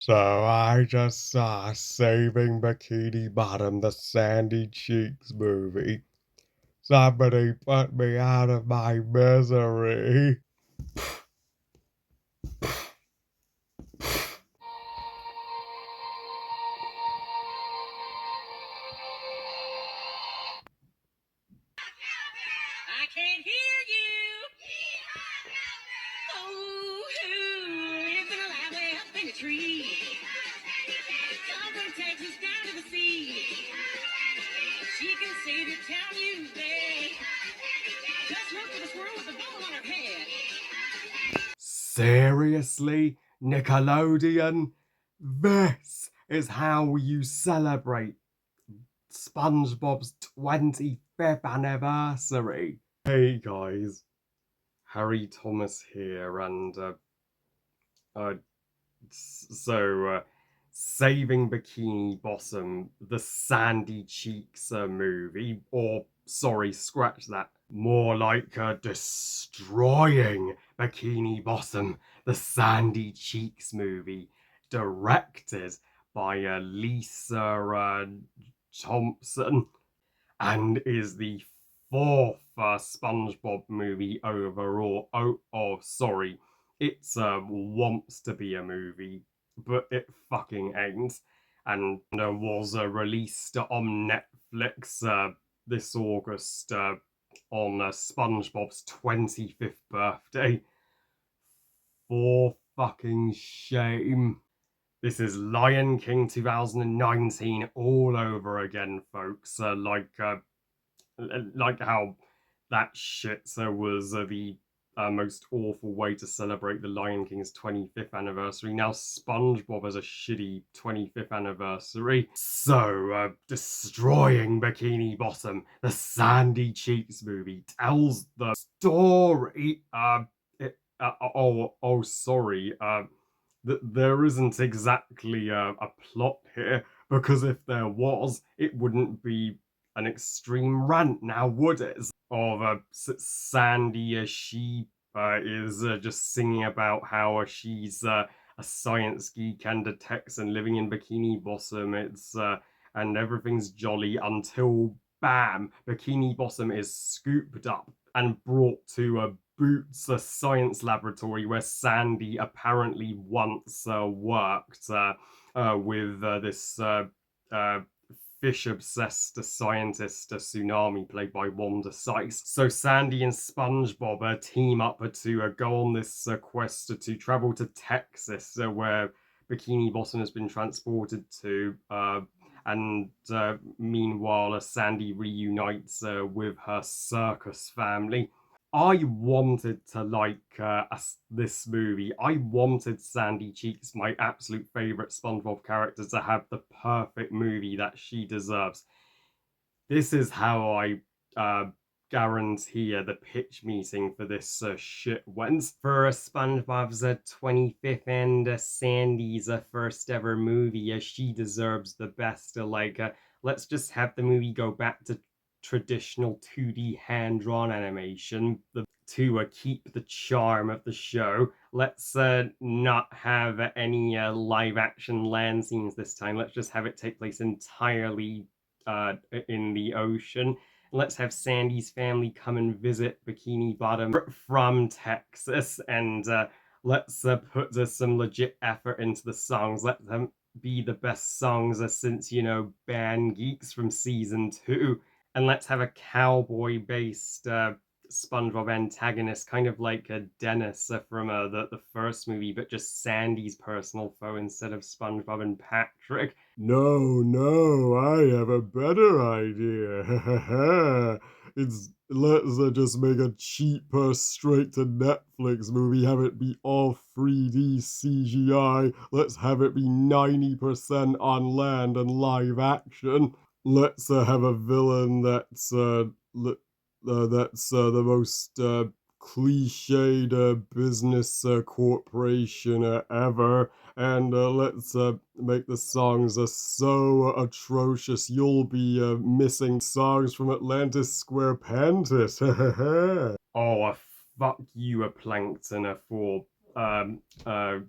So I just saw Saving Bikini Bottom, the Sandy Cheeks movie. Somebody put me out of my misery. I can't hear you. Oh, who lives in a lab way up in a tree? Come from Texas down to the sea. She can save your town, you bet. Just look for the squirrel with the bone on her head. Seriously, Nickelodeon? This is how you celebrate SpongeBob's 25th anniversary. Hey guys, Harry Thomas here, and uh, Saving Bikini Bottom, the Sandy Cheeks movie, or sorry, scratch that. More like Destroying Bikini Bottom, the Sandy Cheeks movie, directed by Lisa Thompson, and is the fourth SpongeBob movie overall. Oh, sorry. It's wants to be a movie, but it fucking ain't. And was released on Netflix this August on SpongeBob's 25th birthday. For fucking shame. This is Lion King 2019 all over again, folks. Like how that shit was the most awful way to celebrate the Lion King's 25th anniversary. Now SpongeBob has a shitty 25th anniversary. So, Destroying Bikini Bottom, the Sandy Cheeks movie, tells the story. Sorry. There isn't exactly a plot here, because if there was, it wouldn't be an extreme rant now, would it? Of Sandy, she is just singing about how she's a science geek and a Texan living in Bikini Bottom. And everything's jolly until bam, Bikini Bottom is scooped up and brought to a Boots, a science laboratory where Sandy apparently once worked with this fish-obsessed scientist, Tsunami, played by Wanda Sykes. So Sandy and SpongeBob team up to go on this quest to travel to Texas, where Bikini Bottom has been transported to. And meanwhile, Sandy reunites with her circus family. I wanted to like this movie. I wanted Sandy Cheeks, my absolute favourite SpongeBob character, to have the perfect movie that she deserves. This is how I guarantee the pitch meeting for this shit went. For SpongeBob's 25th and Sandy's first ever movie, she deserves the best. Let's just have the movie go back to traditional 2D hand-drawn animation to keep the charm of the show. Let's not have any live action land scenes this time. Let's just have it take place entirely in the ocean. Let's have Sandy's family come and visit Bikini Bottom from Texas, and let's put some legit effort into the songs. Let them be the best songs since, Band Geeks from season 2. And let's have a cowboy-based SpongeBob antagonist, kind of like Dennis from the first movie, but just Sandy's personal foe instead of SpongeBob and Patrick. No, I have a better idea. Let's just make a cheaper straight to Netflix movie, have it be all 3D CGI. Let's have it be 90% on land and live action. Let's have a villain that's the most cliched business corporation ever, and let's make the songs so atrocious you'll be missing songs from Atlantis Square Pantis. Oh, fuck you, Plankton, for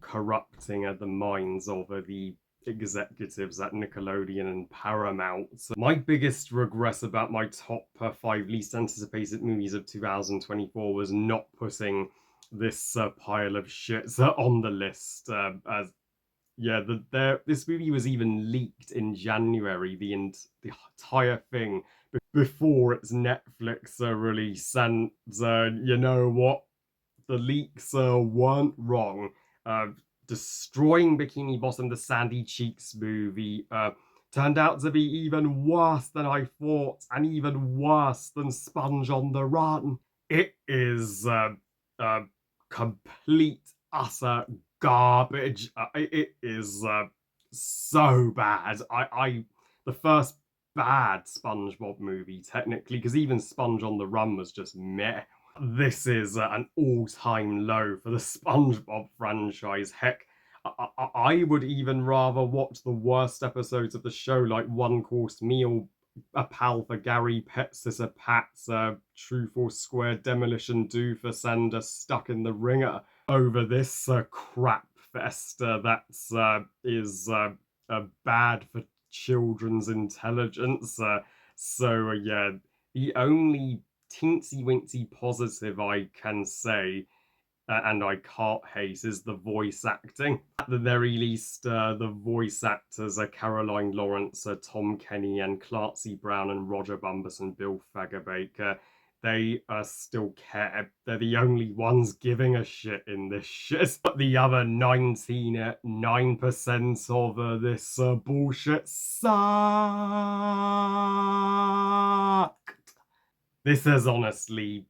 corrupting the minds of the executives at Nickelodeon and Paramount. My biggest regret about my top 5 least anticipated movies of 2024 was not putting this pile of shit on the list. As yeah, this movie was even leaked in January, the entire thing before its Netflix release, and you know what? The leaks weren't wrong. Uh, Destroying Bikini Bottom, the Sandy Cheeks movie, turned out to be even worse than I thought, and even worse than Sponge on the Run. It is complete, utter garbage. It is so bad. The first bad SpongeBob movie, technically, because even Sponge on the Run was just meh. This is an all-time low for the SpongeBob franchise. Heck, I would even rather watch the worst episodes of the show, like One Course Meal, A Pal for Gary, Pet Sitter Pat's, Truth or Square, Demolition Doofus, and Stuck in the Ringer, over this crap fest that is bad for children's intelligence. Yeah, the only teensy wincy positive I can say, and I can't hate, is the voice acting. At the very least, the voice actors are Caroline Lawrence, Tom Kenny, and Clancy Brown, and Roger Bumbus, and Bill Fagerbaker. They still care. They're the only ones giving a shit in this shit. But the other 99% of this bullshit sucked. This is honestly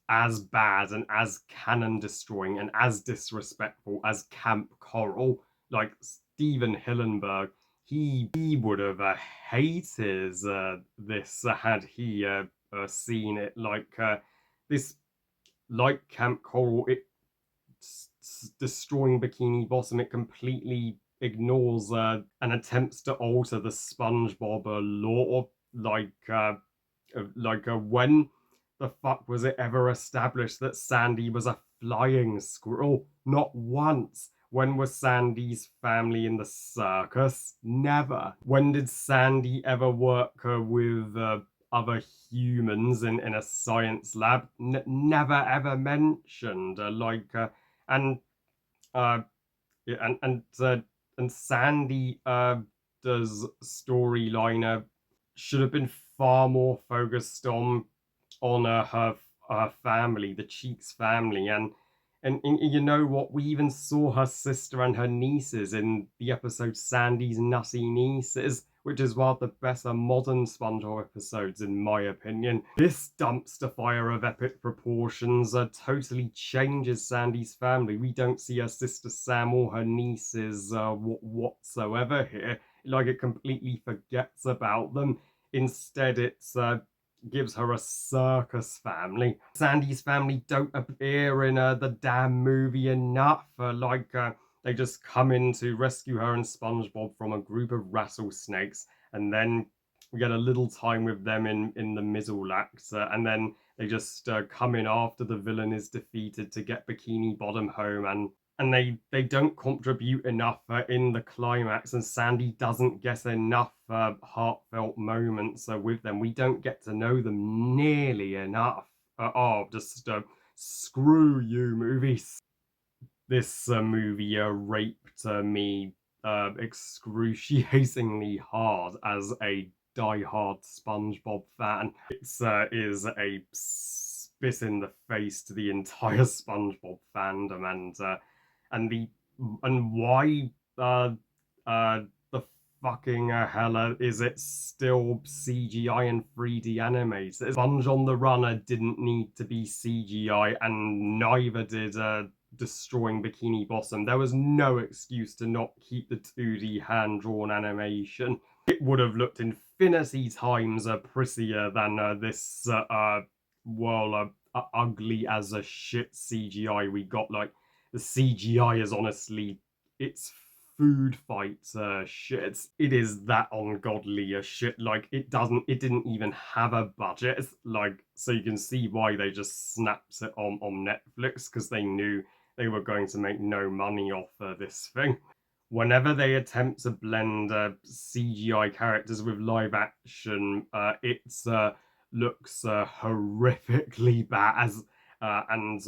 as bad and as canon destroying and as disrespectful as Camp Coral. Like Steven Hillenburg, he would have hated this had he seen it. This, like Camp Coral, it destroying Bikini Bottom. It completely ignores and attempts to alter the SpongeBob law. When the fuck was it ever established that Sandy was a flying squirrel? Not once. When was Sandy's family in the circus? Never. When did Sandy ever work with other humans in a science lab? Never ever mentioned. And uh, yeah, and Sandy does storyline should have been far more focused on her family, the Cheeks family, and you know what? We even saw her sister and her nieces in the episode Sandy's Nutty Nieces, which is one of the better modern SpongeBob episodes, in my opinion. This dumpster fire of epic proportions totally changes Sandy's family. We don't see her sister Sam or her nieces whatsoever here. Like, it completely forgets about them. Instead, it's gives her a circus family. Sandy's family don't appear in the damn movie enough. They just come in to rescue her and SpongeBob from a group of rattlesnakes, and then we get a little time with them in the middle act, and then they just come in after the villain is defeated to get Bikini Bottom home, and they don't contribute enough in the climax, and Sandy doesn't get enough heartfelt moments with them. We don't get to know them nearly enough. Screw you, movies. This movie raped me excruciatingly hard as a die-hard SpongeBob fan. It is a spit in the face to the entire SpongeBob fandom, and the and why the fucking hell is it still CGI and 3D animated? Sponge on the Runner didn't need to be CGI, and neither did Destroying Bikini Bottom. There was no excuse to not keep the 2D hand-drawn animation. It would have looked infinity times prettier than this ugly as a shit CGI we got. Like, the CGI is honestly, it's food fight shit. It is that ungodly as shit. Like, it didn't even have a budget. Like, so you can see why they just snapped it on Netflix, because they knew they were going to make no money off this thing. Whenever they attempt to blend CGI characters with live action, it looks horrifically bad. And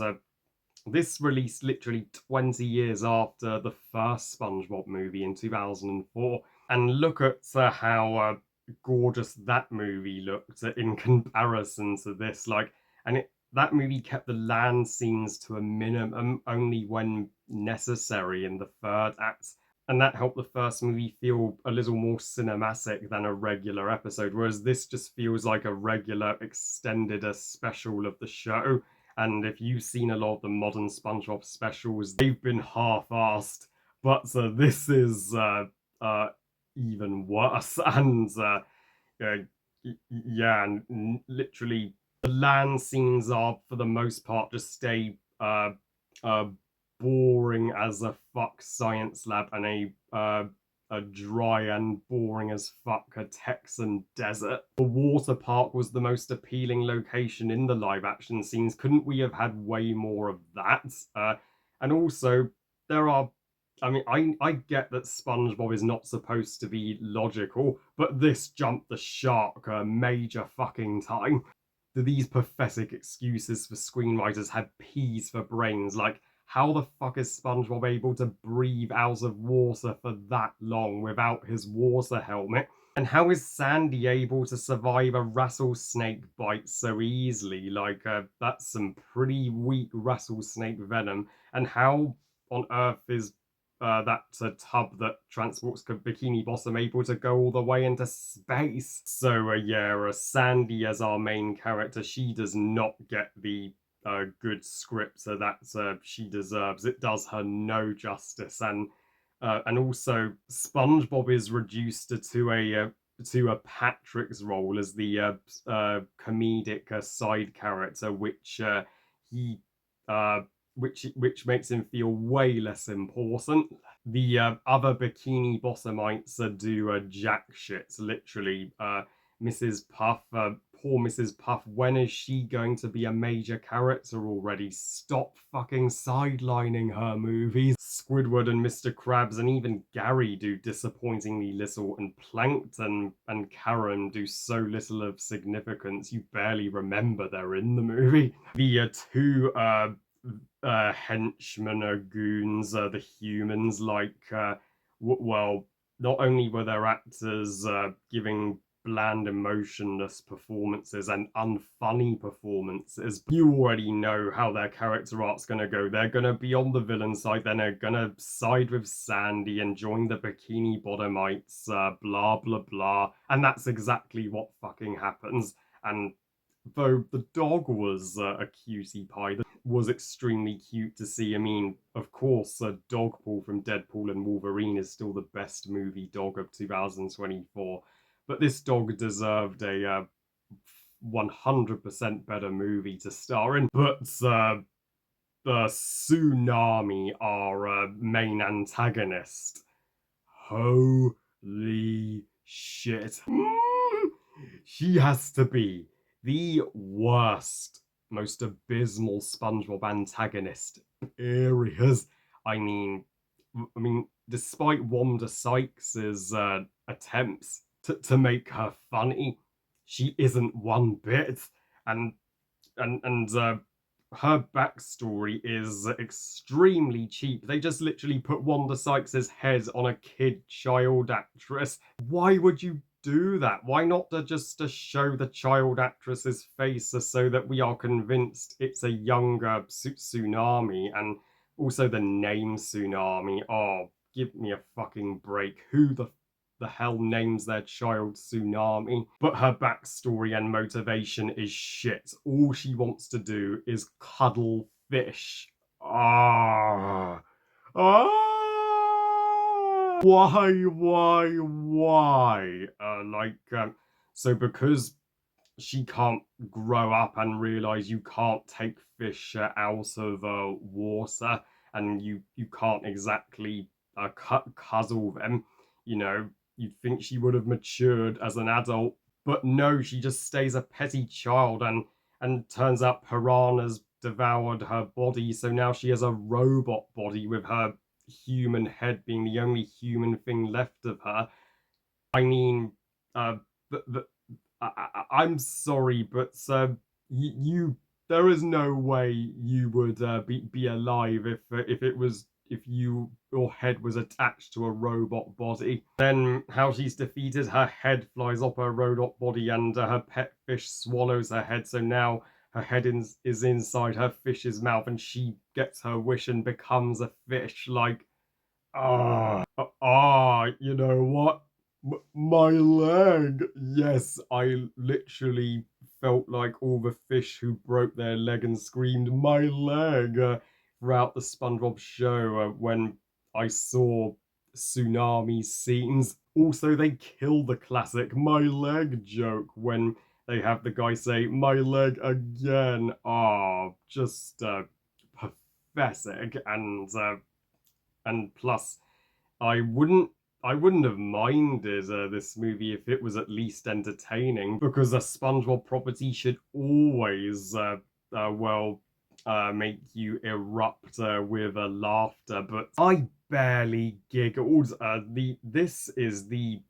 this released literally 20 years after the first SpongeBob movie in 2004. And look at how gorgeous that movie looked in comparison to this. That movie kept the land scenes to a minimum only when necessary in the third act. And that helped the first movie feel a little more cinematic than a regular episode, whereas this just feels like a regular extended special of the show. And if you've seen a lot of the modern SpongeBob specials, they've been half-assed. But this is even worse. And uh, yeah, and literally the land scenes are for the most part just stay uh, boring as a fuck science lab and a dry and boring as fuck a Texan desert. The water park was the most appealing location in the live action scenes. Couldn't we have had way more of that? And also, there are. I mean, I get that SpongeBob is not supposed to be logical, but this jumped the shark a major fucking time. These pathetic excuses for screenwriters had peas for brains. Like, how the fuck is SpongeBob able to breathe out of water for that long without his water helmet? And how is Sandy able to survive a rattlesnake bite so easily? That's some pretty weak rattlesnake venom. And how on earth is that tub that transports Bikini Bottom able to go all the way into space? So yeah, Sandy as our main character, she does not get the good script that she deserves. It does her no justice, and also SpongeBob is reduced to a Patrick's role as the comedic side character, he uh, which makes him feel way less important. The other Bikini Bottomites do jack shit, literally. Mrs. Puff, poor Mrs. Puff, when is she going to be a major character already? Stop fucking sidelining her movies. Squidward and Mr. Krabs and even Gary do disappointingly little, and Plankton and Karen do so little of significance you barely remember they're in the movie. The two henchmen or goons, the humans, well, not only were their actors giving bland, emotionless performances and unfunny performances, but you already know how their character arc's gonna go. They're gonna be on the villain side, then they're gonna side with Sandy and join the Bikini Bottomites, blah blah blah. And that's exactly what fucking happens. And though the dog was a cutie pie, that was extremely cute to see. I mean, of course, Dogpool from Deadpool and Wolverine is still the best movie dog of 2024, but this dog deserved a 100% better movie to star in. But the Tsunami, our main antagonist, holy shit. She has to be the worst, most abysmal SpongeBob antagonist areas. I mean, despite Wanda Sykes's attempts to make her funny, she isn't one bit. And and her backstory is extremely cheap. They just literally put Wanda Sykes's head on a kid child actress. Why would you do that? Why not just to show the child actress's face so that we are convinced it's a younger Tsunami? And also the name Tsunami. Oh, give me a fucking break. Who the hell names their child Tsunami? But her backstory and motivation is shit. All she wants to do is cuddle fish. Ah. Ah. Why? So because she can't grow up and realize you can't take fish out of water, and you can't exactly cuddle them. You'd think she would have matured as an adult, but no, she just stays a petty child, and turns out piranhas devoured her body, so now she has a robot body with her human head being the only human thing left of her. I mean, uh, the I'm sorry, but you there is no way you would be alive if it was if your head was attached to a robot body. Then how she's defeated, her head flies off her robot body, and her pet fish swallows her head. So now her head is inside her fish's mouth, and she gets her wish and becomes a fish. Like, you know what? My leg. Yes, I literally felt like all the fish who broke their leg and screamed, "My leg!" Throughout the SpongeBob show when I saw tsunami scenes. Also, they kill the classic "my leg" joke when they have the guy say, "My leg again." Just pathetic. And plus, I wouldn't I wouldn't have minded this movie if it was at least entertaining, because a SpongeBob property should always make you erupt with laughter. But I barely giggled. This is the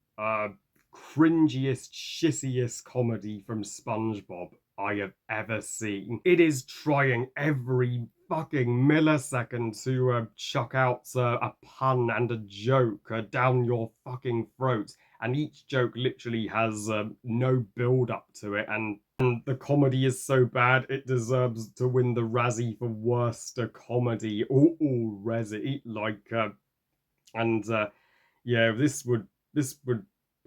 cringiest, shittiest comedy from SpongeBob I have ever seen. It is trying every fucking millisecond to chuck out a pun and a joke down your fucking throat, and each joke literally has no build up to it, and the comedy is so bad it deserves to win the Razzie for worst comedy already. Like, and yeah, this would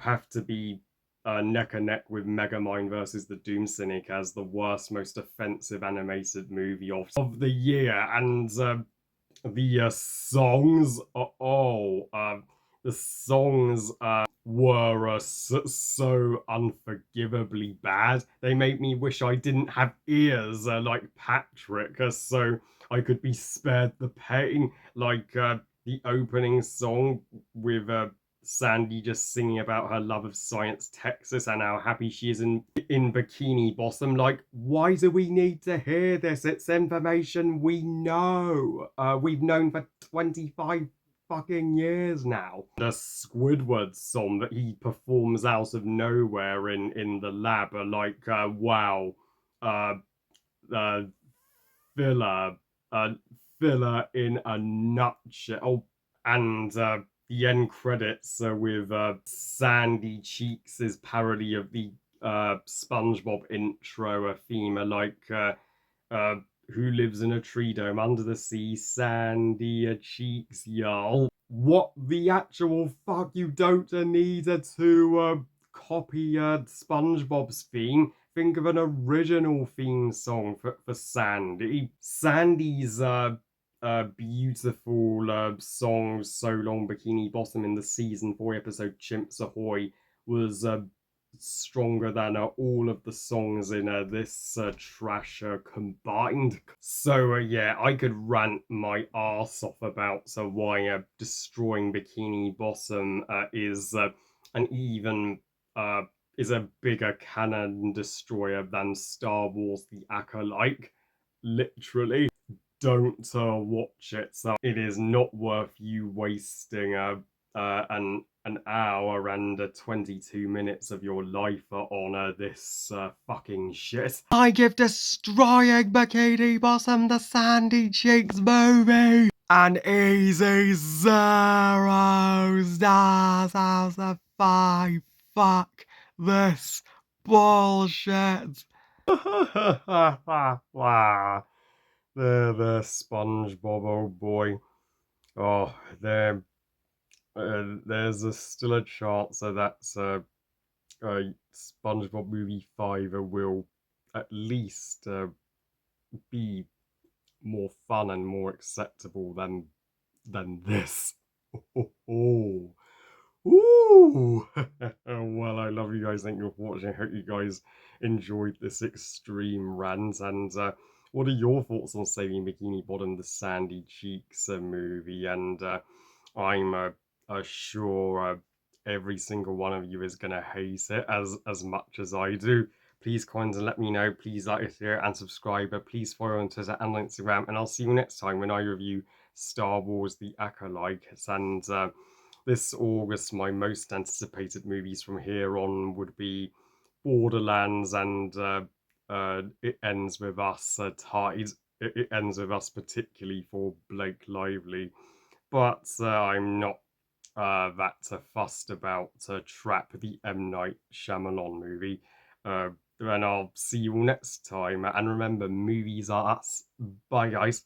have to be neck and neck with Megamind versus the Doom Cynic as the worst, most offensive animated movie of the year. And the songs, the songs were so unforgivably bad. They made me wish I didn't have ears like Patrick, so I could be spared the pain. Like the opening song with Sandy just singing about her love of Science Texas and how happy she is in Bikini Bottom. Like, why do we need to hear this? It's information we know. We've known for 25 fucking years now. The Squidward song that he performs out of nowhere in the lab are like, wow, uh, uh, filler, uh, filler in a nutshell. And the end credits with Sandy Cheeks' parody of the SpongeBob intro theme are like, uh, who lives in a tree dome under the sea? Sandy Cheeks, y'all. What the actual fuck? You don't need to copy SpongeBob's theme. Think of an original theme song for Sandy. Sandy's beautiful song "So Long Bikini Bottom" in the season 4 episode "Chimps Ahoy" was stronger than all of the songs in this trash combined. So yeah, I could rant my arse off about why destroying Bikini Bottom an even is a bigger canon destroyer than Star Wars The Acolyte. Literally, don't watch it. So it is not worth you wasting an hour and 22 minutes of your life on this fucking shit. I give destroying Bikini Bottom the Sandy Cheeks movie an easy 0 stars out of 5. Fuck this bullshit. The SpongeBob, oh boy. Oh, there's still a chance that's SpongeBob movie 5 will at least be more fun and more acceptable than this. Oh. Ooh! Well, I love you guys. Thank you for watching. I hope you guys enjoyed this extreme rant. And what are your thoughts on Saving Bikini Bottom, the Sandy Cheeks movie? And I'm sure every single one of you is going to hate it as much as I do. Please comment and let me know. Please like, share, and subscribe. Please follow on Twitter and Instagram. And I'll see you next time when I review Star Wars The Acolytes. And this August, my most anticipated movies from here on would be Borderlands and It Ends With Us. Tied. It Ends With Us, particularly for Blake Lively. But I'm not that fussed about Trap, the M. Night Shyamalan movie. And I'll see you all next time. And remember, movies are us. Bye, guys.